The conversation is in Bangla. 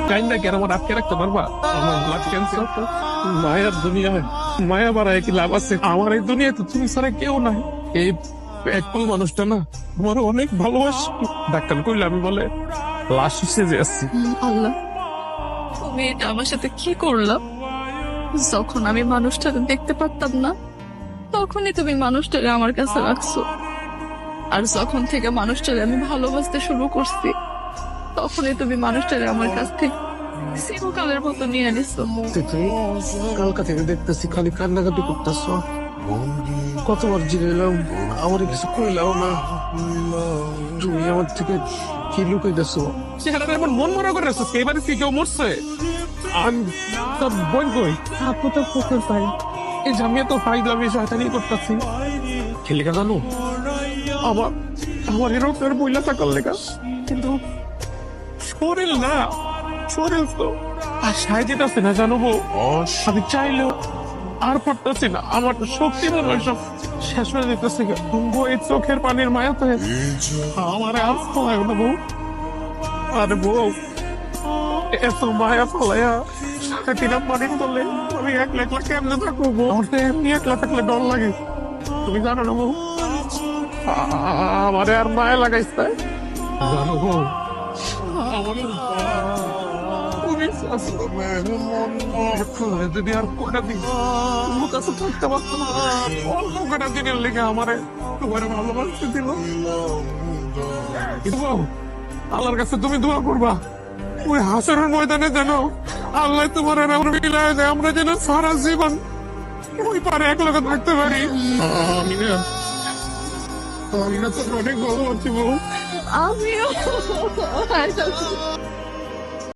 কাইন্ডা কেন আমার আটকে রাখতে পারবা? আমার ব্লাড ক্যান্সার তো মায়ার দুনিয়ায়, মায়া বাড়ায় কি লাভ আছে? আমার এই দুনিয়াতে তুমি ছাড়া কেউ নাই। এই একপল মানুষটা না আমার অনেক ভালোবাসি। ডাক্তার কইলে আমি বলে লাশ সেজে আসছি। আল্লাহ, তুমি এটা আমার সাথে কি করলাম? যখন আমি মানুষটাকে দেখতে পারতাম না, তখনই তুমি মানুষটাকে আমার কাছে রাখছো। আর যখন থেকে মানুষটাকে আমি ভালোবাসতে শুরু করছি, তখনই তুমি মানুষটাকে আমার কাছ থেকে চিরকালের মতো নিয়ে নিছো। কালকা থেকে দেখতেছি খালি কান্নাকাটি করতেছ। কতবার জিরেলাম, আমার কিছু কইলাও না। তুমি আমার থেকে কি লুকাইতেছো? চেহারাটা এমন মন মরা করে রেছো, এবারে কি কেউ মরছে? আমি তোর বোন কই? আপু তো পুকুর পাড়ে। এই জামিয়া তো ফাইজলামি শয়তানি করতেছি। খেলিকা জানো, আমার আমার এরকম বইলা থাকার লেখা, কিন্তু শরীর না, শরীর তো আর সাহায্য আছে না জানো বউ। আমি চাইলেও আর পারতেছি না, আমার শক্তি মনে হয় সব শেষ হয়ে যেতেছে। বউ এই চোখের পানির মায়া তো আমার আর ফলায় না বউ। আরে বউ, এত মায়া ফলাইয়া সারাদিন পানির বললে আমি একলা একলা কেমনে থাকবো বউ? আমার তো এমনি একলা থাকলে ডর লাগে, তুমি জানো না বউ। আমারে আর মায়া লাগাইছে তাই জানো বউ। আমার তুমি যদি আর কটা দিন তোমার কাছে থাকতে পারতো না, অল্প কটা দিনের লেগে আমারে তোমার ভালোবাসতে দিল। কিন্তু বউ, আল্লাহর কাছে তুমি দোয়া করবা ওই হাসরের ময়দানে যেন আল্লাহ তোমার আর আমরা মিলায় দেয়, আমরা যেন সারা জীবন ওই পারে এক লগে থাকতে পারি। আমি না তোর অনেক ভালোবাসি বউ। আমিও